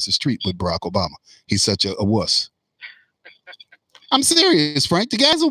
the street with Barack Obama. He's such a wuss. I'm serious, Frank. The guy's a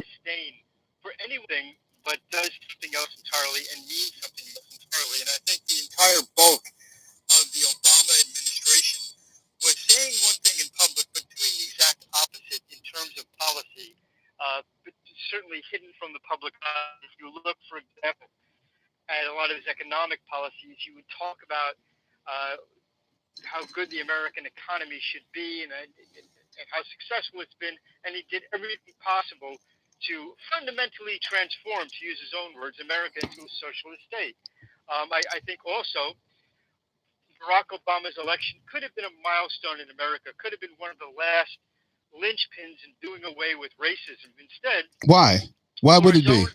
why? Why would it be?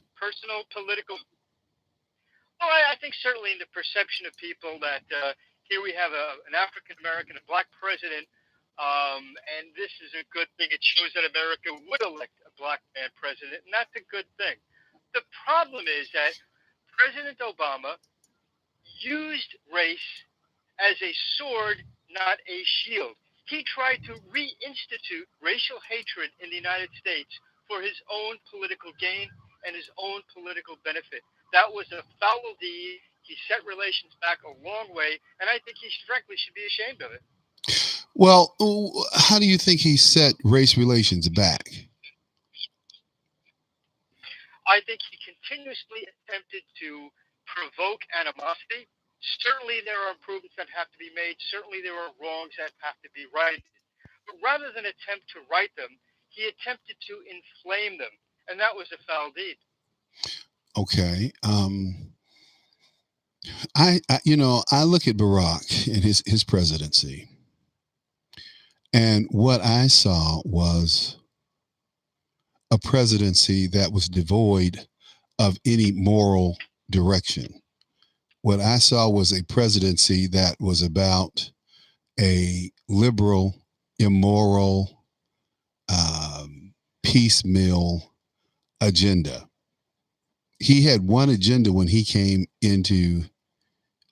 Well, how do you think he set race relations back? Okay. I look at Barack and his presidency, and what I saw was a presidency that was devoid of any moral direction. What I saw was a presidency that was about a liberal, immoral, piecemeal agenda. He had one agenda when he came into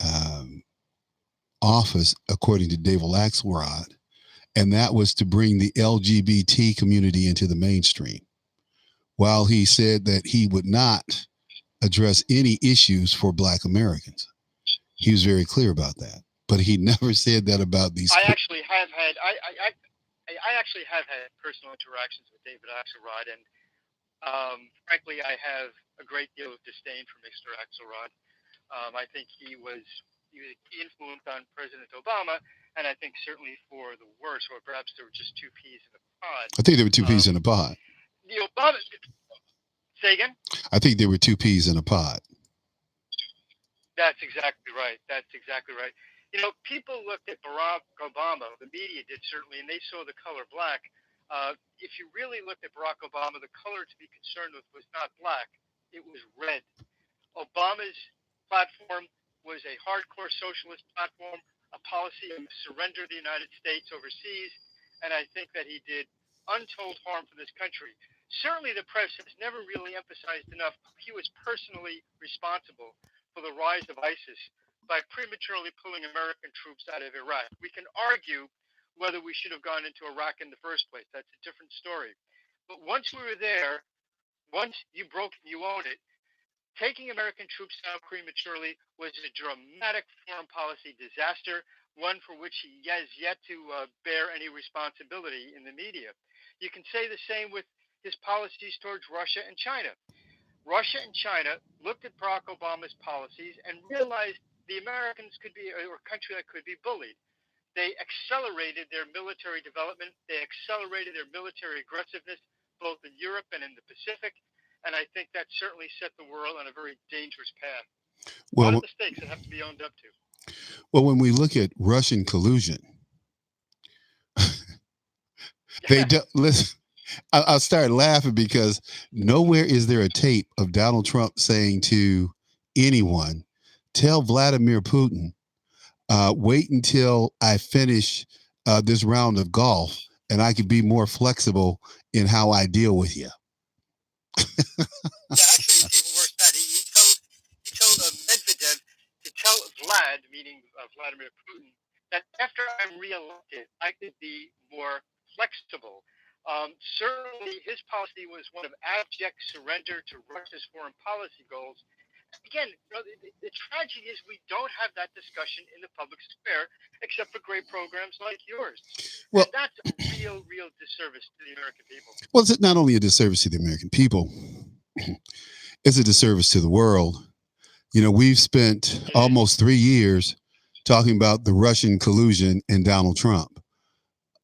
um, office, according to David Axelrod, and that was to bring the LGBT community into the mainstream. While he said that he would not address any issues for Black Americans, he was very clear about that. But he never said that about these. I think there were two peas in a pod. I think there were two peas in a pod. Well, well, when we look at Russian collusion, they do, listen. I'll start laughing because nowhere is there a tape of Donald Trump saying to anyone, "Tell Vladimir Putin, wait until I finish this round of golf, and I can be more flexible in how I deal with you." that after I'm reelected, I could be more flexible. Certainly, his policy was one of abject surrender to Russia's foreign policy goals. And again, the tragedy is we don't have that discussion in the public square, except for great programs like yours. Well, And that's a real, real disservice to the American people. well, it's not only a disservice to the American people, it's a disservice to the world. You know, we've spent It is. almost 3 years talking about the Russian collusion and Donald Trump.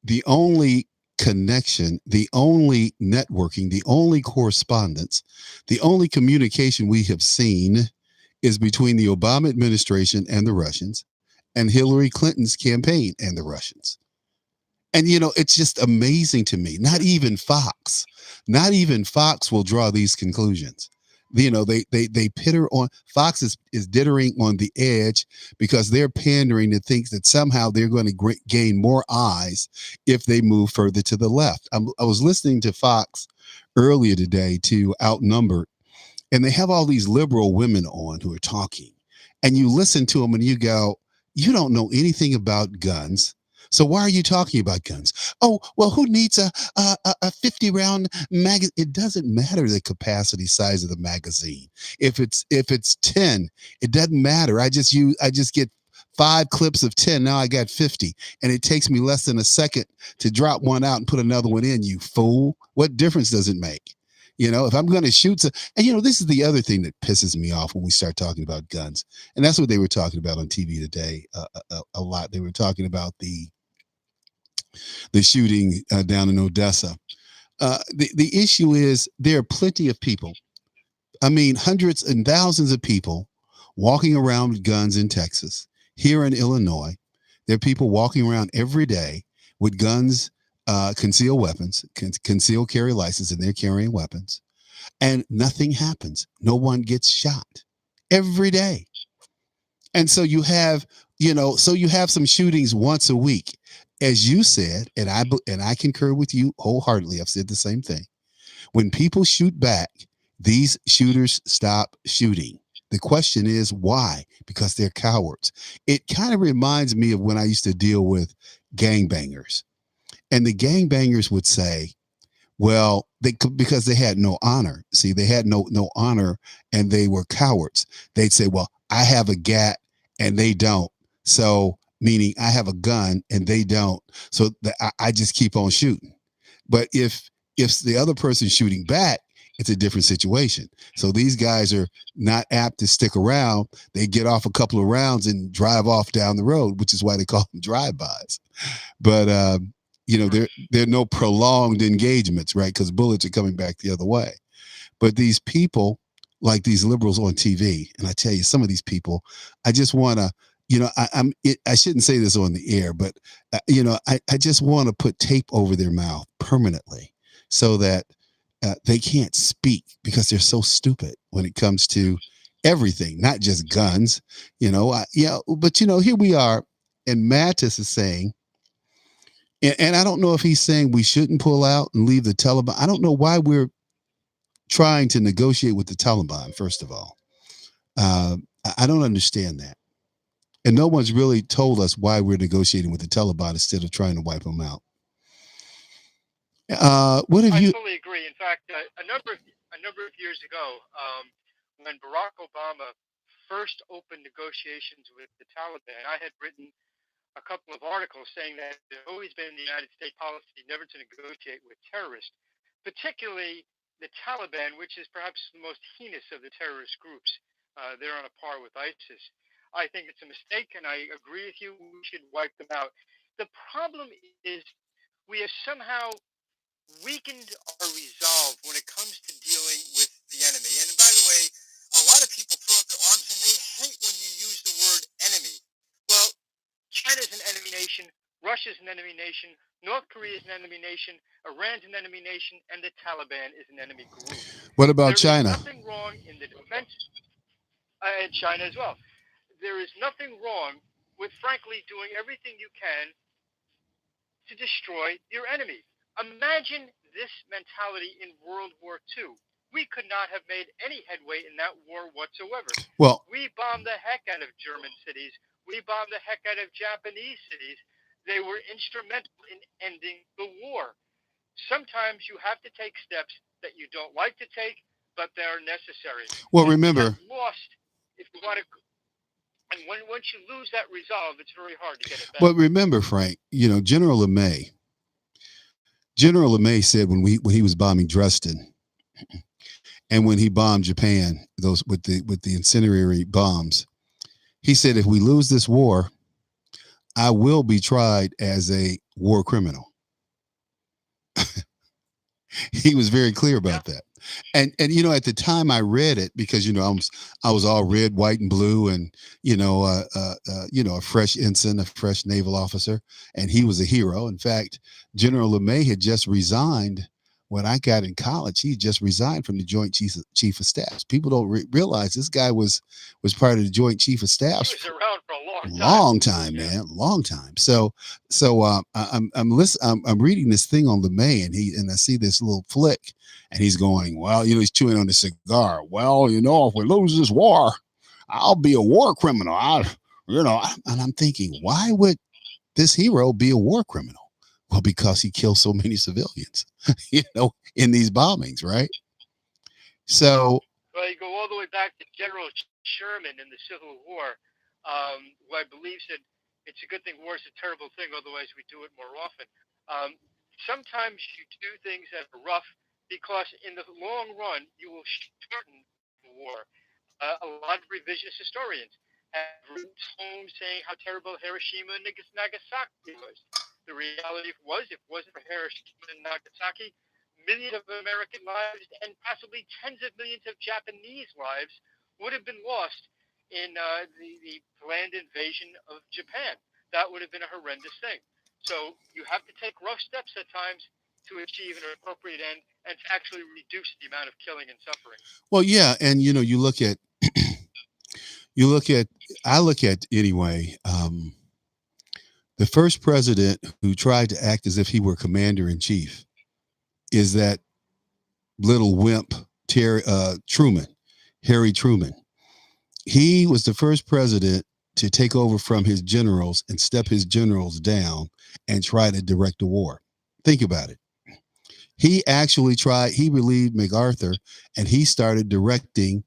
The only connection, the only networking, the only correspondence, the only communication we have seen is between the Obama administration and the Russians and Hillary Clinton's campaign and the Russians. And it's just amazing to me. Not Yeah. even Fox, not even Fox will draw these conclusions. They pitter on. Fox is dittering on the edge because they're pandering to think that somehow they're going to gain more eyes if they move further to the left. I was listening to Fox earlier today to Outnumbered, and they have all these liberal women on who are talking, and you listen to them and you go, you don't know anything about guns, so why are you talking about guns? Oh, well, who needs a 50 round magazine? It doesn't matter the capacity size of the magazine. If it's 10, it doesn't matter. I just get 5 clips of 10. Now I got 50, and it takes me less than a second to drop one out and put another one in. You fool! What difference does it make? If I'm going to shoot, and this is the other thing that pisses me off when we start talking about guns, and that's what they were talking about on TV today a lot. They were talking about the shooting down in Odessa. The issue is there are plenty of people. I mean, hundreds and thousands of people walking around with guns in Texas, here in Illinois. There are people walking around every day with guns, concealed weapons, concealed carry license, and they're carrying weapons, and nothing happens. No one gets shot every day. And so you have some shootings once a week, as you said, and I concur with you wholeheartedly. I've said the same thing. When people shoot back, these shooters stop shooting. The question is why? Because they're cowards. It kind of reminds me of when I used to deal with gangbangers, and the gangbangers would say, well, because they had no honor. See, they had no honor, and they were cowards. They'd say, "Well, I have a gat and they don't." So, meaning I have a gun and they don't. So I just keep on shooting. But if the other person's shooting back, it's a different situation. So these guys are not apt to stick around. They get off a couple of rounds and drive off down the road, which is why they call them drive-bys. But there are no prolonged engagements, right? Because bullets are coming back the other way. But these people, like these liberals on TV, and I tell you, some of these people, I just want to, I shouldn't say this on the air, but I just want to put tape over their mouth permanently so that they can't speak because they're so stupid when it comes to everything, not just guns. But here we are, and Mattis is saying, and I don't know if he's saying we shouldn't pull out and leave the Taliban. I don't know why we're trying to negotiate with the Taliban, first of all. I don't understand that. And no one's really told us why we're negotiating with the Taliban instead of trying to wipe them out. What have I you? fully agree. In fact, a number of years ago, when Barack Obama first opened negotiations with the Taliban, I had written a couple of articles saying that it had always been the United States policy never to negotiate with terrorists, particularly the Taliban, which is perhaps the most heinous of the terrorist groups. They're on a par with ISIS. I think it's a mistake, and I agree with you. We should wipe them out. The problem is we have somehow weakened our resolve when it comes to dealing with the enemy. And by the way, a lot of people throw up their arms and they hate when you use the word enemy. Well, China's an enemy nation, Russia's an enemy nation, North Korea is an enemy nation, Iran's an enemy nation, and the Taliban is an enemy group. What about There is China? nothing wrong in the defense, and China as well. There is nothing wrong with, frankly, doing everything you can to destroy your enemy. Imagine this mentality in World War II. We could not have made any headway in that war whatsoever. Well, We bombed the heck out of German cities. we bombed the heck out of Japanese cities. They were instrumental in ending the war. Sometimes you have to take steps that you don't like to take, but they are necessary. Well, And we have remember, lost, if you want to, and once you lose that resolve, it's very hard to get it well, back. remember, Frank. General LeMay. General LeMay said when he was bombing Dresden and when he bombed Japan, those with the incendiary bombs, he said, if we lose this war, I will be tried as a war criminal. He was very clear Yeah, about that. And at the time I read it, because I was all red, white, and blue, and a fresh ensign, a fresh naval officer, and he was a hero. In fact, General LeMay had just resigned when I got in college. He just resigned from the Joint Chief of Staffs. People don't realize this guy was part of the Joint Chief of he Staffs was around for a long time. long time, Yeah. man, long time. So I'm listening. I'm reading this thing on LeMay, and I see this little flick, and he's going, well, he's chewing on a cigar. Well, if we lose this war, I'll be a war criminal. And I'm thinking, why would this hero be a war criminal? Well, because he killed so many civilians, in these bombings, right? So, Well, you go all the way back to General Sherman in the Civil War, who I believe said it's a good thing war is a terrible thing, otherwise we do it more often. Um, Sometimes you do things that are rough because in the long run you will shorten the war. A lot of revisionist historians have written home saying how terrible Hiroshima and Nagasaki was. The reality was, if it wasn't for Hiroshima and Nagasaki, millions of American lives and possibly tens of millions of Japanese lives would have been lost in the planned invasion of Japan. That would have been a horrendous thing. So you have to take rough steps at times to achieve an appropriate end and to actually reduce the amount of killing and suffering. well, yeah, and you look at I look at anyway. The first president who tried to act as if he were commander in chief is that little wimp Truman, Harry Truman. He was the first president to take over from his generals and step his generals down and try to direct the war. Think about it. He actually tried. He relieved MacArthur, and he started directing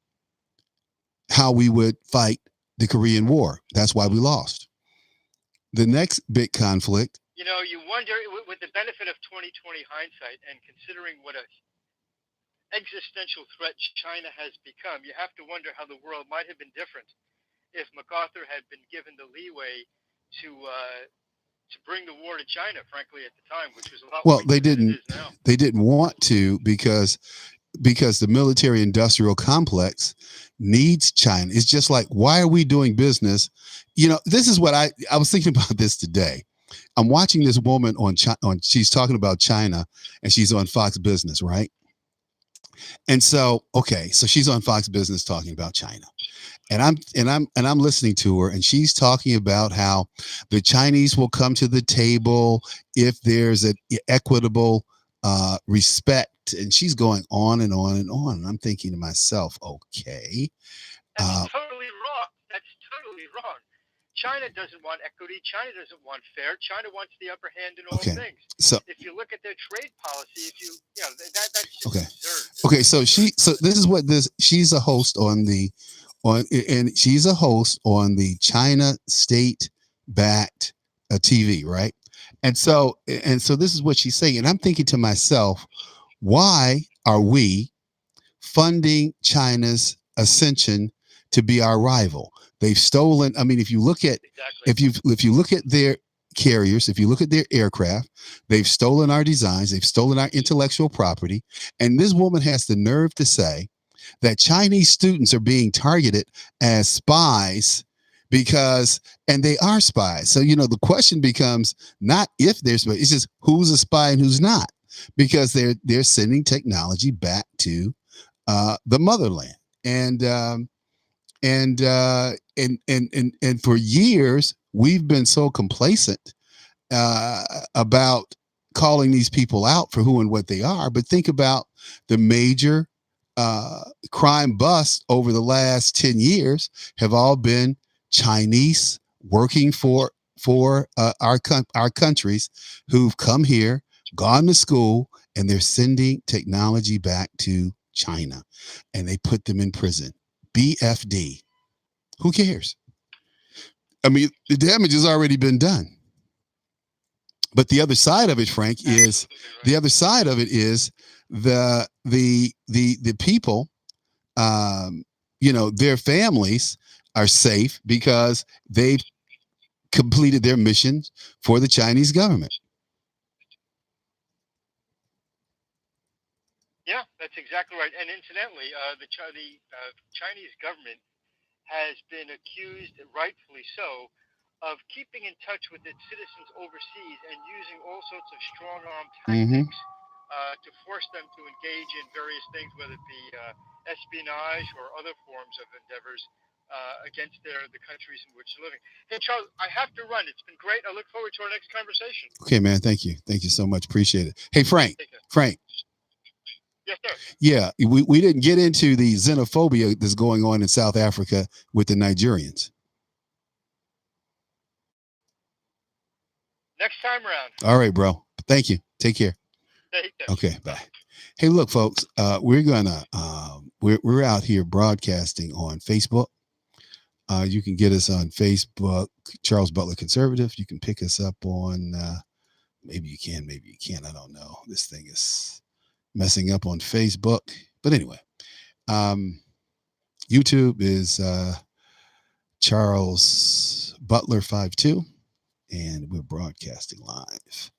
how we would fight the Korean War. That's why we lost. The next big conflict. You wonder, with the benefit of 2020 hindsight and considering what a existential threat China has become, you have to wonder how the world might have been different if MacArthur had been given the leeway to bring the war to China. Frankly, at the time, which was a lot Well, weaker than it is now. they didn't want to because the military industrial complex needs China. It's just like, why are we doing business? This is what I was thinking about this today. I'm watching this woman she's talking about China, and she's on Fox Business, right? And so, okay, so she's on Fox Business talking about China. And I'm listening to her, and she's talking about how the Chinese will come to the table if there's an equitable respect, and she's going on and on and on. And I'm thinking to myself, okay, That's totally wrong. That's totally wrong. China doesn't want equity. China doesn't want fair. China wants the upper hand in all okay. things. So if you look at their trade policy, that's just okay, absurd. okay. So this is what she's a host and she's a host on the China state backed TV, right? And so this is what she's saying, and I'm thinking to myself, why are we funding China's ascension to be our rival? They've stolen. I mean, if you look at if you look at their carriers, if you look at their aircraft, they've stolen our designs, they've stolen our intellectual property, and this woman has the nerve to say that Chinese students are being targeted as spies and they are spies. So, the question becomes not if they're spies, it's just who's a spy and who's not, because they're sending technology back to the motherland. And for years, we've been so complacent about calling these people out for who and what they are. But think about the major crime busts over the last 10 years have all been Chinese working for our countries who've come here, gone to school, and they're sending technology back to China, and they put them in prison. BFD. Who cares? I mean, the damage has already been done. But the other side of it, Frank, is the other side of it is the people, their families are safe because they've completed their missions for the Chinese government. Yeah, that's exactly right. And incidentally, the Chinese government has been accused, rightfully so, of keeping in touch with its citizens overseas and using all sorts of strong arm tactics to force them to engage in various things, whether it be espionage or other forms of endeavors against the countries in which they're living. Hey, Charles, I have to run. It's been great. I look forward to our next conversation. Okay, man. Thank you. Thank you so much. Appreciate it. Hey, Frank. Yes, sir. Yeah, we didn't get into the xenophobia that's going on in South Africa with the Nigerians. Next time around. All right, bro. Thank you. Take care. Okay, bye. Hey, look, folks, we're gonna we're out here broadcasting on Facebook. You can get us on Facebook, Charles Butler Conservative. You can pick us up on maybe you can, maybe you can't. I don't know. This thing is messing up on Facebook, but anyway, YouTube is Charles Butler 52, and we're broadcasting live.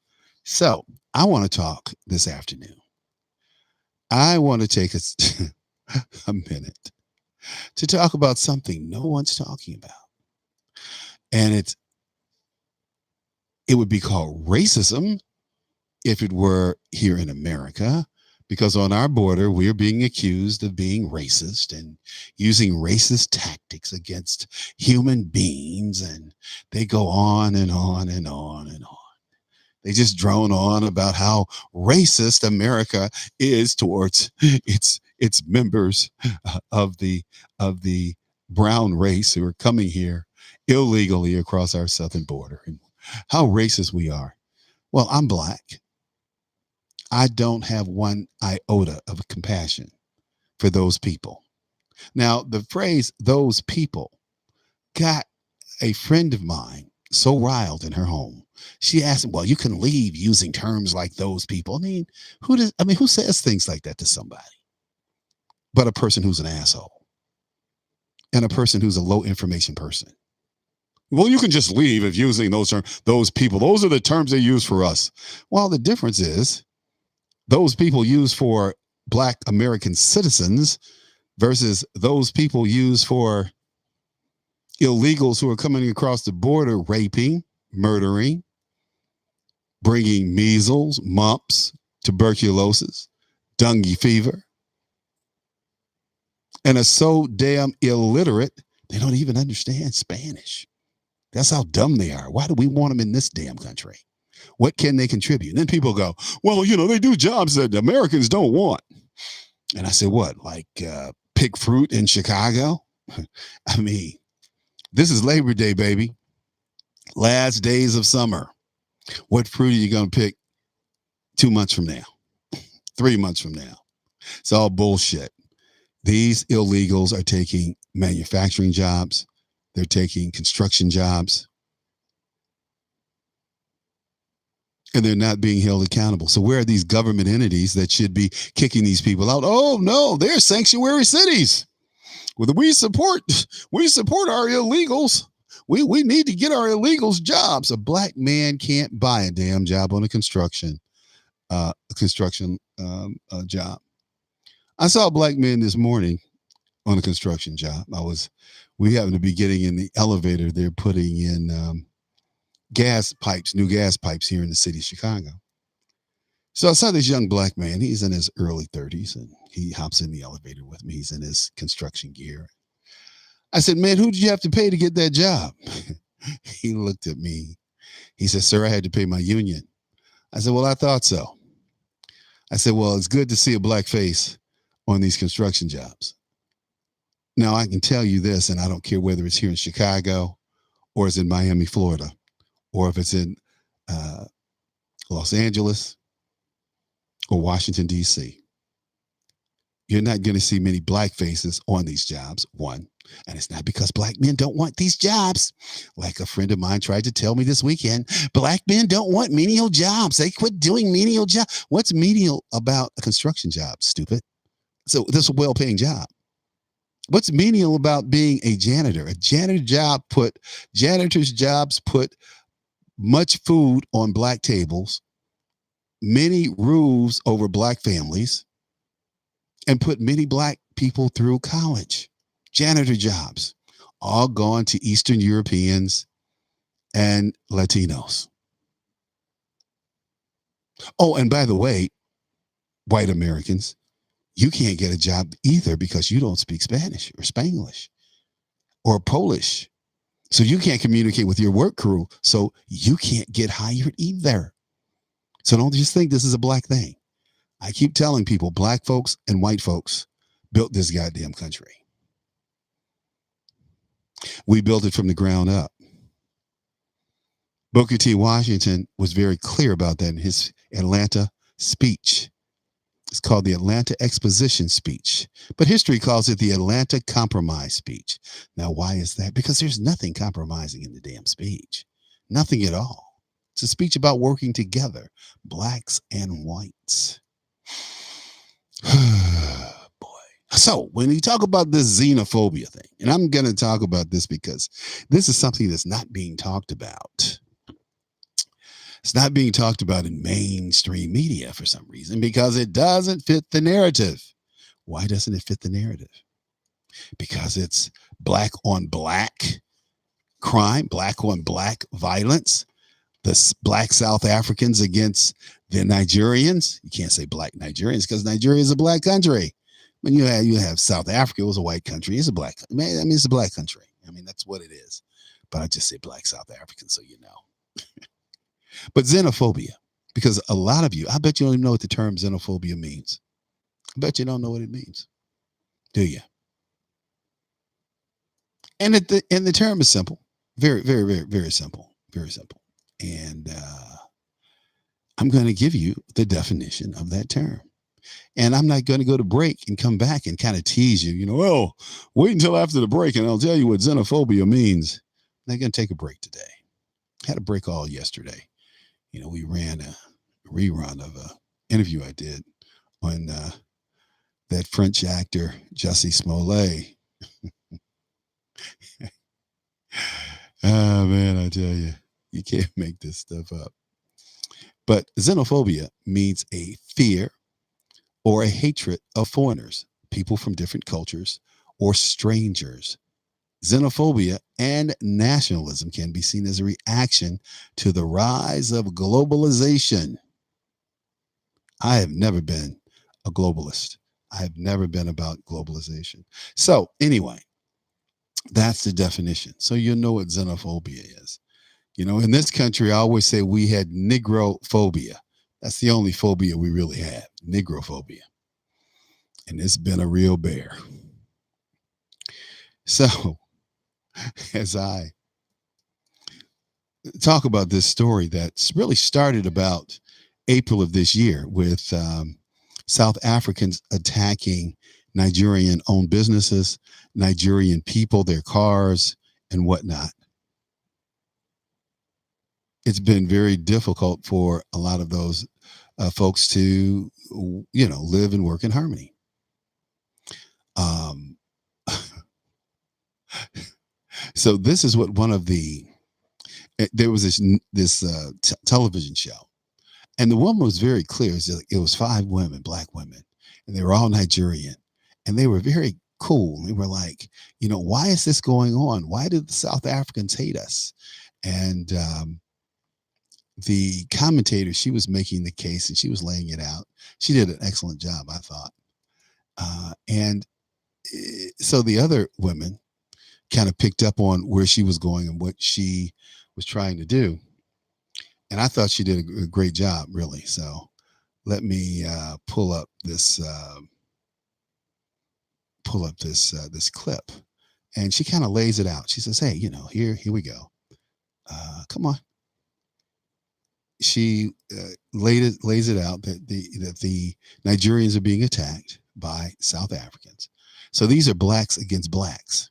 So I want to talk this afternoon. I want to take a minute to talk about something no one's talking about, and it would be called racism if it were here in America, because on our border, we're being accused of being racist and using racist tactics against human beings. And they go on and on and on and on. They just drone on about how racist America is towards its members of the brown race who are coming here illegally across our southern border, and how racist we are. Well, I'm black. I don't have one iota of compassion for those people. Now, the phrase "those people" got a friend of mine so riled in her home. She asked, "Well, you can leave using terms like those people." Who says things like that to somebody? But a person who's an asshole and a person who's a low information person. Well, you can just leave if using those terms, those people. Those are the terms they use for us. Well, the difference is those people use for Black American citizens versus those people use for illegals who are coming across the border, raping, murdering, bringing measles, mumps, tuberculosis, dengue fever, and are so damn illiterate, they don't even understand Spanish. That's how dumb they are. Why do we want them in this damn country? What can they contribute? And then people go, well, they do jobs that Americans don't want. And I said, what, like pick fruit in Chicago? I mean, this is Labor Day, baby. Last days of summer. What fruit are you going to pick 2 months from now? 3 months from now? It's all bullshit. These illegals are taking manufacturing jobs. They're taking construction jobs. And they're not being held accountable. So where are these government entities that should be kicking these people out? Oh, no, they're sanctuary cities. Well, we support our illegals. We need to get our illegals jobs. A black man can't buy a damn job on a construction job. I saw a black man this morning on a construction job. We happened to be getting in the elevator. They're putting in new gas pipes here in the city of Chicago. So I saw this young black man. He's in his early 30s, and he hops in the elevator with me. He's in his construction gear. I said, man, who did you have to pay to get that job? He looked at me. He said, sir, I had to pay my union. I said, well, I thought so. I said, well, it's good to see a black face on these construction jobs. Now, I can tell you this, and I don't care whether it's here in Chicago or it's in Miami, Florida, or if it's in uh, Los Angeles or Washington, D.C., you're not going to see many black faces on these jobs, one. And it's not because black men don't want these jobs. Like a friend of mine tried to tell me this weekend, black men don't want menial jobs. They quit doing menial jobs. What's menial about a construction job, stupid? So this is a well-paying job. What's menial about being a janitor? A janitors' jobs put much food on black tables, many roofs over black families, and put many black people through college. Janitor jobs, all gone to Eastern Europeans and Latinos. Oh, and by the way, white Americans, you can't get a job either because you don't speak Spanish or Spanglish or Polish. So you can't communicate with your work crew. So you can't get hired either. So don't just think this is a black thing. I keep telling people, black folks and white folks built this goddamn country. We built it from the ground up. Booker T. Washington was very clear about that in his Atlanta speech. It's called the Atlanta Exposition Speech, but history calls it the Atlanta Compromise Speech. Now, why is that? Because there's nothing compromising in the damn speech. Nothing at all. It's a speech about working together, blacks and whites. Boy. So when you talk about this xenophobia thing, and I'm going to talk about this because this is something that's not being talked about. It's not being talked about in mainstream media for some reason because it doesn't fit the narrative. Why doesn't it fit the narrative? Because it's black on black crime, black on black violence, the black South Africans against the Nigerians. You can't say black Nigerians because Nigeria is a black country. When you have South Africa, it was a white country. It's a black. I mean, it's a black country. I mean, that's what it is. But I just say black South Africans, so you know. But xenophobia, because a lot of you, I bet you don't even know what the term xenophobia means. I bet you don't know what it means, do you? And the term is simple, very, very, very, very simple, very simple. And I'm going to give you the definition of that term. And I'm not going to go to break and come back and kind of tease you, well, wait until after the break and I'll tell you what xenophobia means. I'm not going to take a break today. Had a break all yesterday. We ran a rerun of an interview I did on that French actor, Jussie Smollett. Oh, man, I tell you, you can't make this stuff up. But xenophobia means a fear or a hatred of foreigners, people from different cultures, or strangers. Xenophobia and nationalism can be seen as a reaction to the rise of globalization. I have never been a globalist. I have never been about globalization. So anyway, that's the definition. So you know what xenophobia is. In this country, I always say we had Negrophobia. That's the only phobia we really have, Negrophobia. And it's been a real bear. So as I talk about this story that's really started about April of this year with South Africans attacking Nigerian owned businesses, Nigerian people, their cars, and whatnot. It's been very difficult for a lot of those folks to, live and work in harmony. So this is what there was this television show, and the woman was very clear. It was 5 women, black women, and they were all Nigerian, and they were very cool. They were like, why is this going on? Why did the South Africans hate us? And the commentator, she was making the case and she was laying it out. She did an excellent job, I thought. And so the other women kind of picked up on where she was going and what she was trying to do. And I thought she did a great job, really. So let me pull up this this clip. And she kind of lays it out. She says, hey, here we go. Come on. She lays it out that the Nigerians are being attacked by South Africans. So these are blacks against blacks.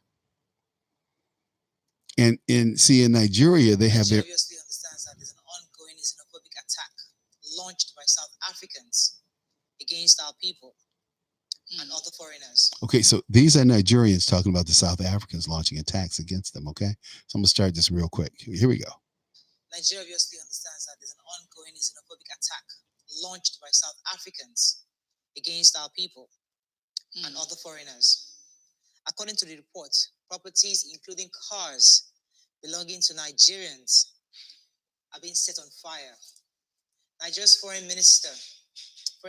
And see, in Nigeria, they have their. Obviously understands that there's an ongoing xenophobic attack launched by South Africans against our people and other foreigners. Okay, so these are Nigerians talking about the South Africans launching attacks against them. Okay, so I'm gonna start this real quick. Here we go. Nigeria obviously understands that there's an ongoing xenophobic attack launched by South Africans against our people and other foreigners. According to the report, properties, including cars belonging to Nigerians, are being set on fire. Nigeria's Foreign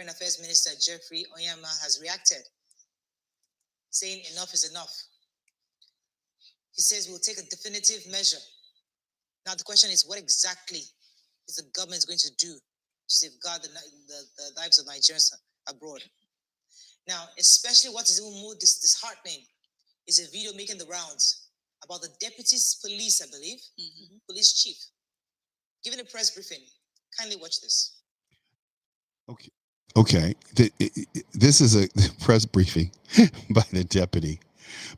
Affairs Minister Jeffrey Onyema has reacted, saying enough is enough. He says we'll take a definitive measure. Now the question is, what exactly is the government going to do to safeguard the lives of Nigerians abroad? Now, especially what is even more disheartening is a video making the rounds about the deputy police, I believe, police chief, giving a press briefing. Kindly watch this. Okay. This is a press briefing by the deputy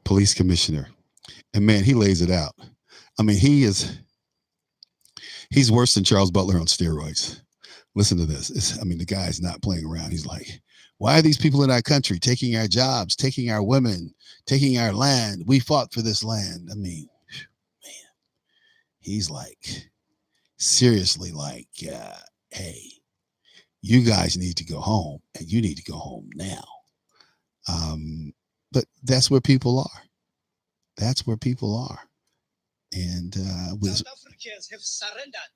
police commissioner. And man, he lays it out. I mean, he's worse than Charles Butler on steroids. Listen to this. The guy's not playing around. He's like, why are these people in our country taking our jobs, taking our women, taking our land? We fought for this land. I mean, man, he's like, seriously, like, hey, you guys need to go home, and you need to go home now. But that's where people are. That's where people are. And South Africans have surrendered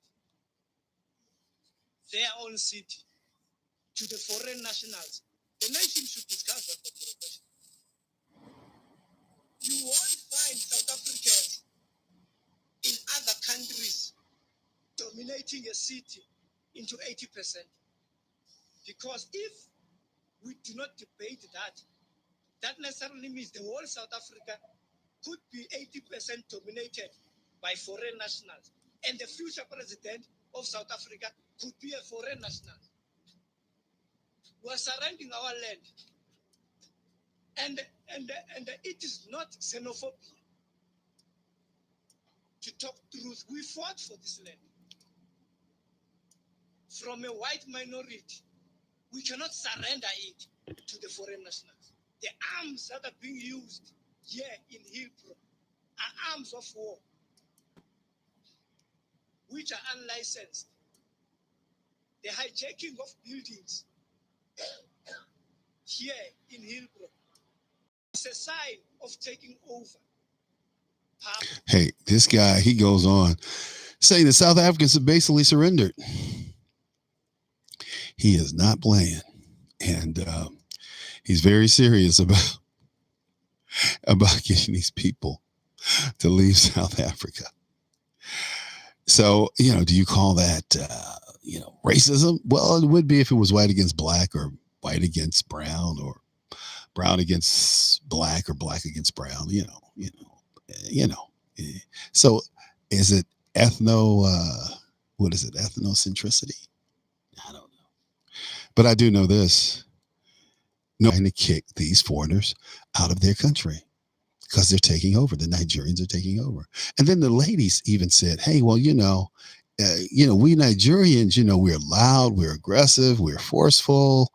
their own city to the foreign nationals. The nation should discuss that question. You won't find South Africans in other countries dominating a city into 80%. Because if we do not debate that, that necessarily means the whole South Africa could be 80% dominated by foreign nationals. And the future president of South Africa could be a foreign national. We are surrendering our land. And it is not xenophobia. To talk truth, we fought for this land. From a white minority, we cannot surrender it to the foreign nationals. The arms that are being used here in Hillbrow are arms of war, which are unlicensed. The hijacking of buildings here in Hillbrow is a sign of taking over. Hey, this guy, he goes on saying the South Africans have basically surrendered. He is not playing. And he's very serious about getting these people to leave South Africa. So, do you call that, racism? Well, it would be if it was white against black, or white against brown, or brown against black, or black against brown, So is it ethnocentricity? I don't know. But I do know this. No, trying to kick these foreigners out of their country because they're taking over. The Nigerians are taking over. And then the ladies even said, hey, well, we Nigerians, we're loud, we're aggressive, we're forceful.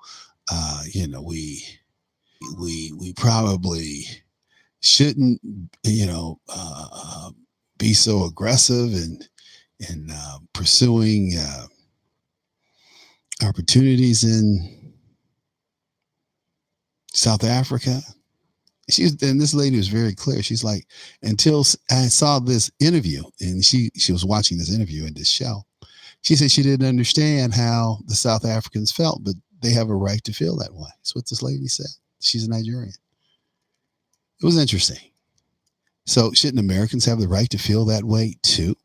We probably shouldn't, be so aggressive and pursuing opportunities in South Africa. And this lady was very clear. She's like, until I saw this interview, and she was watching this interview in this show, she said she didn't understand how the South Africans felt, but they have a right to feel that way. That's what this lady said. She's a Nigerian. It was interesting. So shouldn't Americans have the right to feel that way too?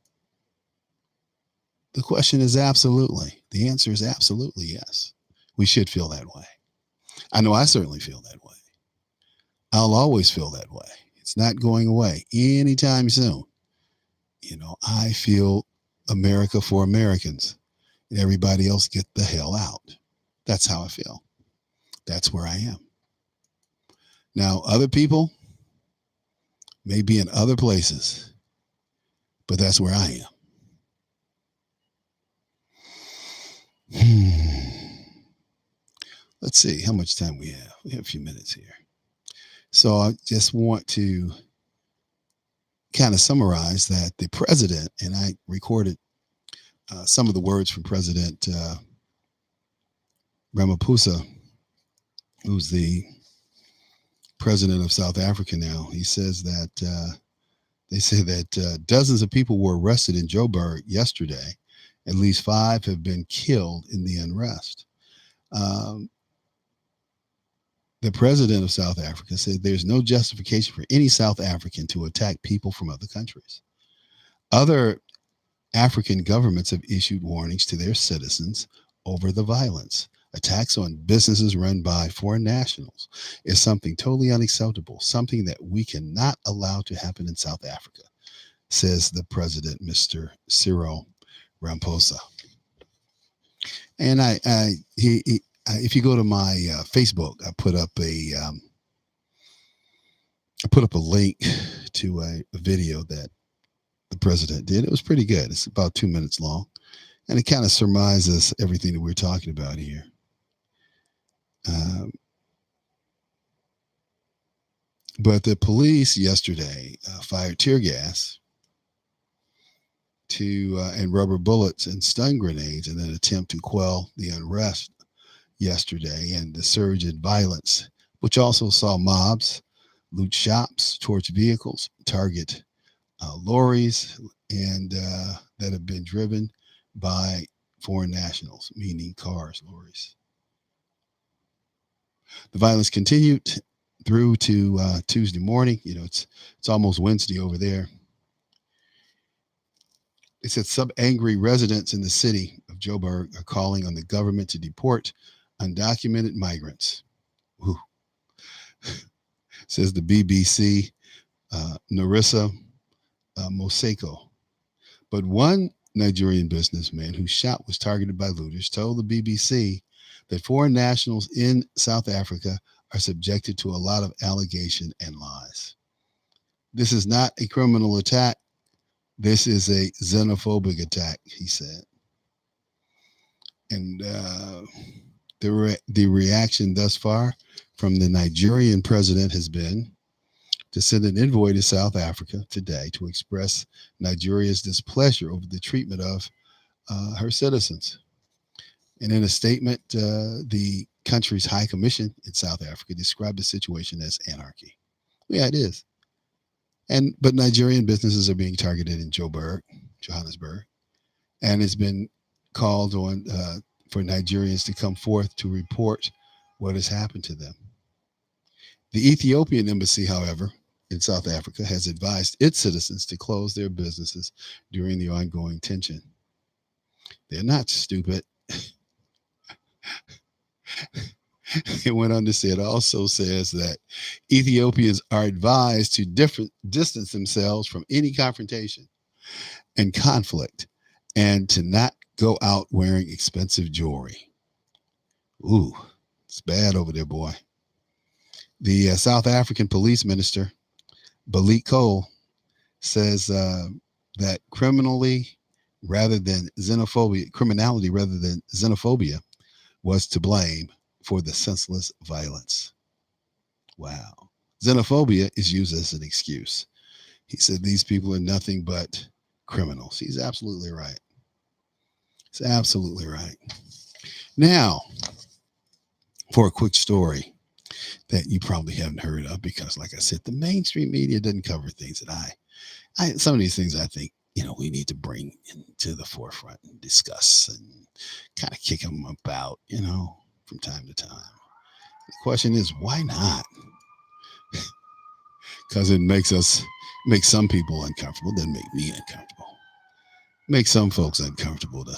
The question is absolutely. The answer is absolutely yes. We should feel that way. I know I certainly feel that way. I'll always feel that way. It's not going away anytime soon. I feel America for Americans. And everybody else get the hell out. That's how I feel. That's where I am. Now, other people may be in other places, but that's where I am. Let's see how much time we have. We have a few minutes here. So I just want to kind of summarize that the president, and I recorded some of the words from President Ramaphosa, who's the president of South Africa now. He says that they say that dozens of people were arrested in Joburg yesterday. At least 5 have been killed in the unrest. Um, the president of South Africa said there's no justification for any South African to attack people from other countries. Other African governments have issued warnings to their citizens over the violence. Attacks on businesses run by foreign nationals is something totally unacceptable, something that we cannot allow to happen in South Africa, says the president, Mr. Cyril Ramaphosa. And if you go to my Facebook, I put up a link to a video that the president did. It was pretty good. It's about 2 minutes long, and it kind of surmises everything that we're talking about here. But the police yesterday fired tear gas and rubber bullets and stun grenades in an attempt to quell the unrest yesterday and the surge in violence, which also saw mobs loot shops, torch vehicles, target lorries, and that have been driven by foreign nationals, meaning cars, lorries. The violence continued through to Tuesday morning. It's almost Wednesday over there. It said some angry residents in the city of Joburg are calling on the government to deport undocumented migrants. Whew. Says the BBC, Narissa Moseko. But one Nigerian businessman whose shop was targeted by looters told the BBC that foreign nationals in South Africa are subjected to a lot of allegation and lies. This is not a criminal attack. This is a xenophobic attack, he said. And the reaction thus far from the Nigerian president has been to send an envoy to South Africa today to express Nigeria's displeasure over the treatment of her citizens. And in a statement, the country's high commission in South Africa described the situation as anarchy. Yeah, it is. But Nigerian businesses are being targeted in Johannesburg, and it's been called on for Nigerians to come forth to report what has happened to them. The Ethiopian embassy, however, in South Africa has advised its citizens to close their businesses during the ongoing tension. They're not stupid. It went on to say, it also says that Ethiopians are advised to distance themselves from any confrontation and conflict and to not go out wearing expensive jewelry. Ooh, it's bad over there, boy. The South African police minister, Balik Cole, says that criminality rather than xenophobia was to blame for the senseless violence. Wow. Xenophobia is used as an excuse. He said these people are nothing but criminals. He's absolutely right. He's absolutely right. Now, for a quick story that you probably haven't heard of, because like I said, the mainstream media doesn't cover things that some of these things I think, we need to bring into the forefront and discuss and kind of kick them about, from time to time. The question is, why not? Because it makes some people uncomfortable. Doesn't make me uncomfortable. Makes some folks uncomfortable to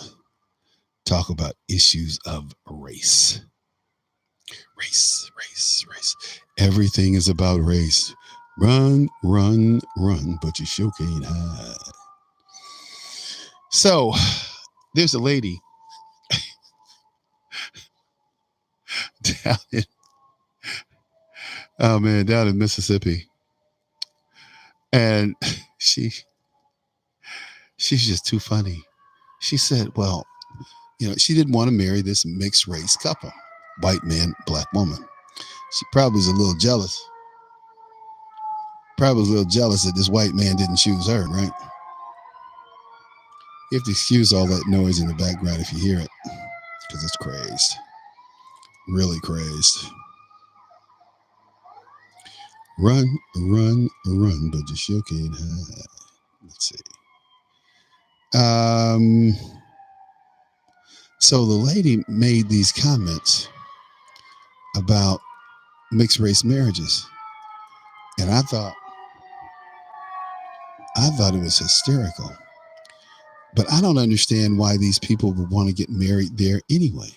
talk about issues of race. Race. Everything is about race. Run, run, run, but you sure can't hide. So there's a lady down in, oh man, down in Mississippi. And she she's just too funny. She said, well, she didn't want to marry this mixed race couple, white man, black woman. She probably was a little jealous. Probably was a little jealous that this white man didn't choose her, right? You have to excuse all that noise in the background if you hear it, because it's crazed. Really crazed. Run, run, run, but you sure can't hide. Let's see. So the lady made these comments about mixed race marriages, and I thought it was hysterical. But I don't understand why these people would want to get married there anyway.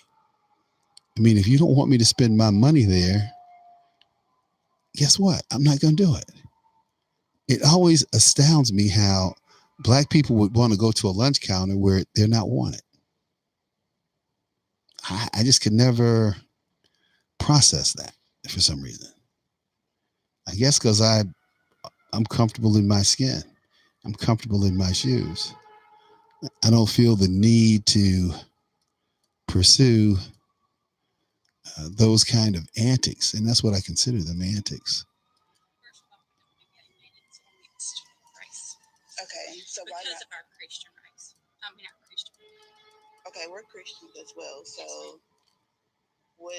I mean, if you don't want me to spend my money there, guess what? I'm not going to do it. It always astounds me how black people would want to go to a lunch counter where they're not wanted. I just could never process that for some reason. I guess because I'm comfortable in my skin. I'm comfortable in my shoes. I don't feel the need to pursue those kind of antics, and that's what I consider them antics. Okay, so why not? Because of our Christian race. I mean, not Christian. Okay, we're Christians as well. So, what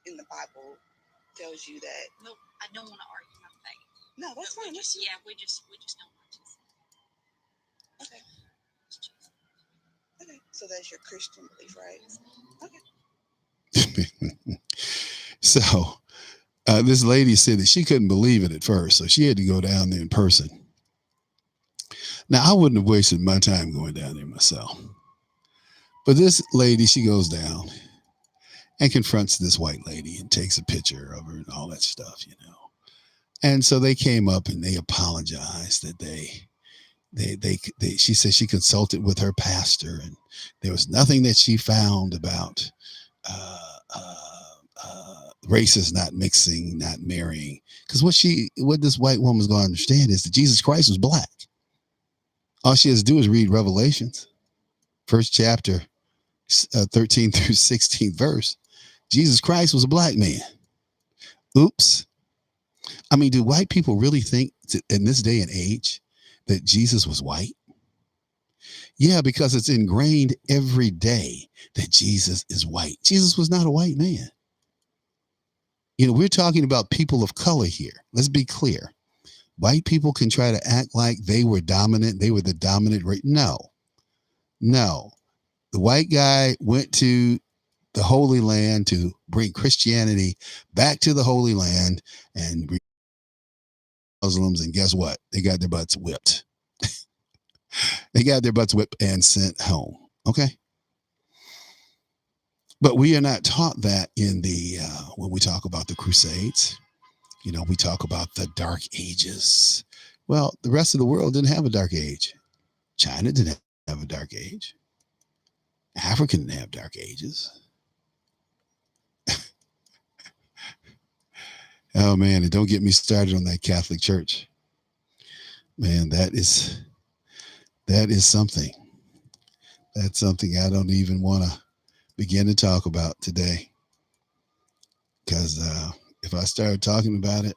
in the Bible tells you that? Well, I don't want to argue my faith. No, that's fine. We just don't want to. Okay. Okay, so that's your Christian belief, right? Okay. So this lady said that she couldn't believe it at first, so she had to go down there in person. Now, I wouldn't have wasted my time going down there myself. But this lady, she goes down and confronts this white lady and takes a picture of her and all that stuff, And so they came up and they apologized that she said she consulted with her pastor and there was nothing that she found about races not mixing, not marrying. Because what this white woman's going to understand is that Jesus Christ was black. All she has to do is read Revelations, first chapter, 13 through 16 verse. Jesus Christ was a black man. Oops. I mean, do white people really think in this day and age that Jesus was white? Yeah, because it's ingrained every day that Jesus is white. Jesus was not a white man. We're talking about people of color here. Let's be clear. White people can try to act like they were dominant. They were the dominant race. No. The white guy went to the Holy Land to bring Christianity back to the Holy Land and bring Muslims. And guess what? They got their butts whipped. They got their butts whipped and sent home. Okay. But we are not taught that in when we talk about the Crusades. We talk about the Dark Ages. Well, the rest of the world didn't have a dark age. China didn't have a dark age. Africa didn't have dark ages. Oh man, and don't get me started on that Catholic Church. Man, that is something. That's something I don't even want to begin to talk about today. Because if I start talking about it,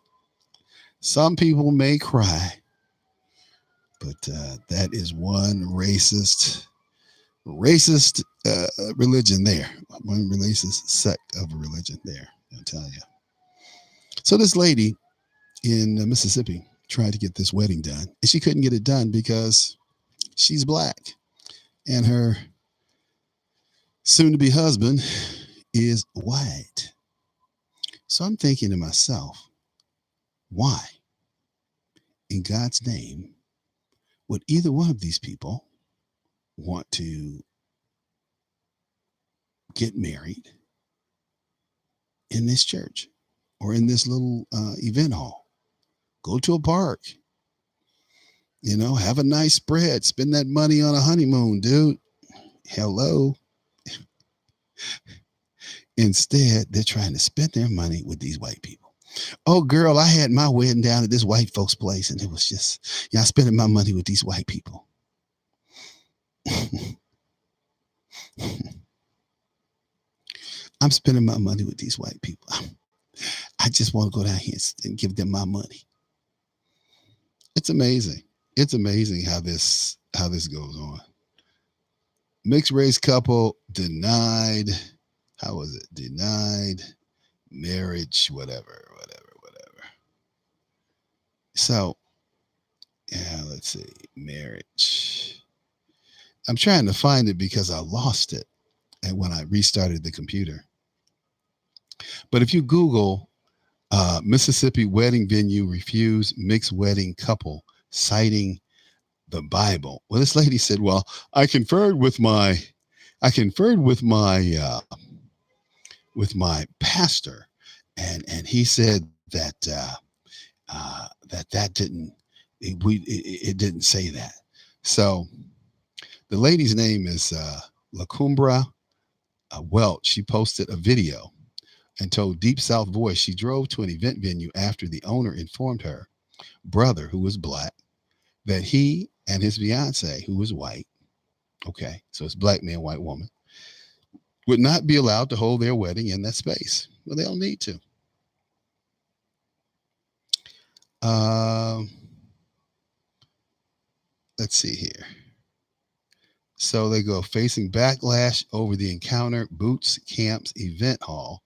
some people may cry. But that is one racist religion there. One racist sect of a religion there, I'll tell you. So this lady in Mississippi tried to get this wedding done, and she couldn't get it done because she's black, and her soon-to-be husband is white. So I'm thinking to myself, why, in God's name, would either one of these people want to get married in this church or in this little event hall? Go to a park. Have a nice spread. Spend that money on a honeymoon, dude. Hello. Instead, they're trying to spend their money with these white people. Oh, girl, I had my wedding down at this white folks' place, and it was just, I'm spending my money with these white people. I'm spending my money with these white people. I just want to go down here and give them my money. It's amazing. It's amazing how this goes on. Mixed race couple denied. How was it? Denied marriage, whatever. So, yeah, let's see. Marriage. I'm trying to find it because I lost it and when I restarted the computer. But if you Google Mississippi wedding venue refuse mixed wedding couple citing the Bible. Well, this lady said, "Well, I conferred with my with my pastor, and he said that that didn't it didn't say that." So the lady's name is LaCumbra Welch. She posted a video and told Deep South Voice she drove to an event venue after the owner informed her brother, who was black, that he and his fiance, who was white, okay, so it's black man, white woman, would not be allowed to hold their wedding in that space. Well, they don't need to. Um, let's see here. So they go facing backlash over the encounter. Boots Camps Event Hall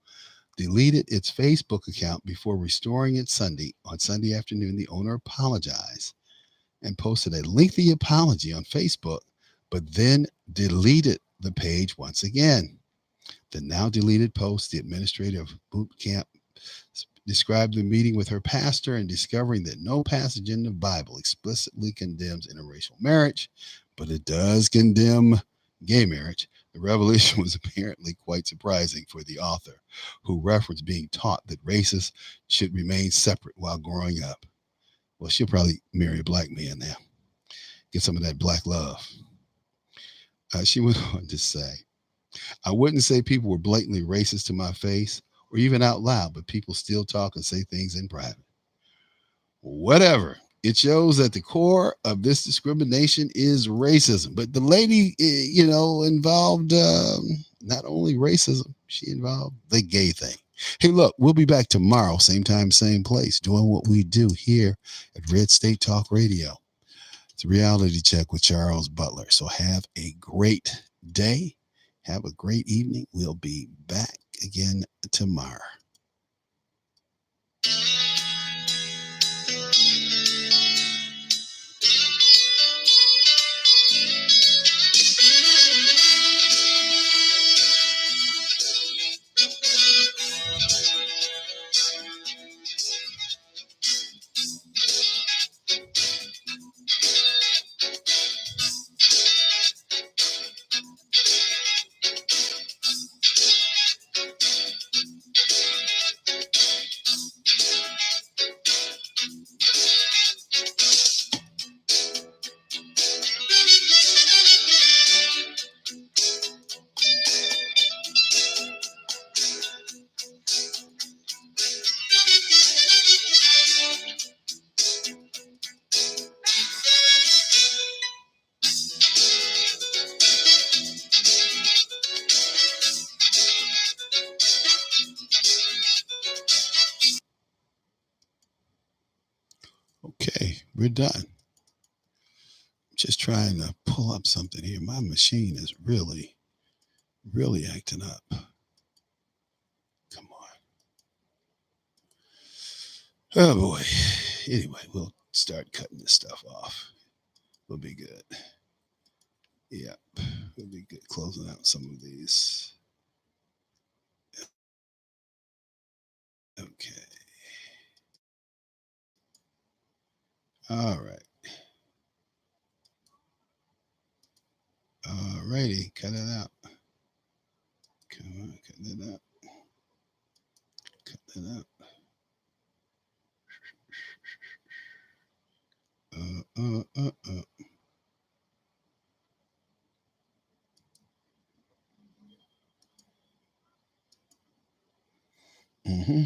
deleted its Facebook account before restoring it Sunday. On Sunday afternoon, the owner apologized and posted a lengthy apology on Facebook, but then deleted the page once again. The now deleted post, the administrator of boot camp described the meeting with her pastor and discovering that no passage in the Bible explicitly condemns interracial marriage, but it does condemn gay marriage. The revelation was apparently quite surprising for the author, who referenced being taught that races should remain separate while growing up. Well, she'll probably marry a black man now, get some of that black love. She went on to say, I wouldn't say people were blatantly racist to my face or even out loud, but people still talk and say things in private. Whatever. It shows that the core of this discrimination is racism. But the lady, involved not only racism, she involved the gay thing. Hey, look, we'll be back tomorrow, same time, same place, doing what we do here at Red State Talk Radio. It's a reality check with Charles Butler. So have a great day. Have a great evening. We'll be back again tomorrow. Okay, we're done. Just trying to pull up something here. My machine is really, really acting up. Come on. Oh boy. Anyway, we'll start cutting this stuff off. We'll be good. Yep. We'll be good closing out some of these. Okay. All right. All righty. Cut it out. Come on, cut that out. Cut that out. Uh, uh, uh. Mm-hmm.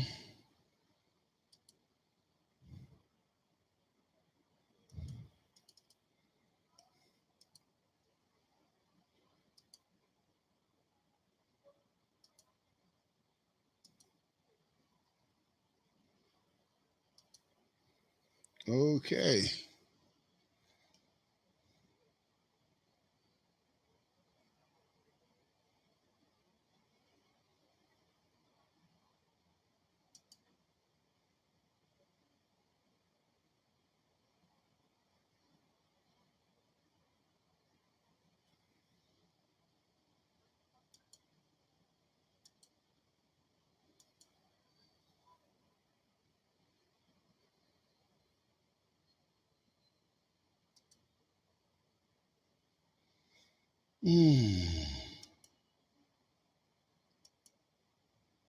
Okay. Mm.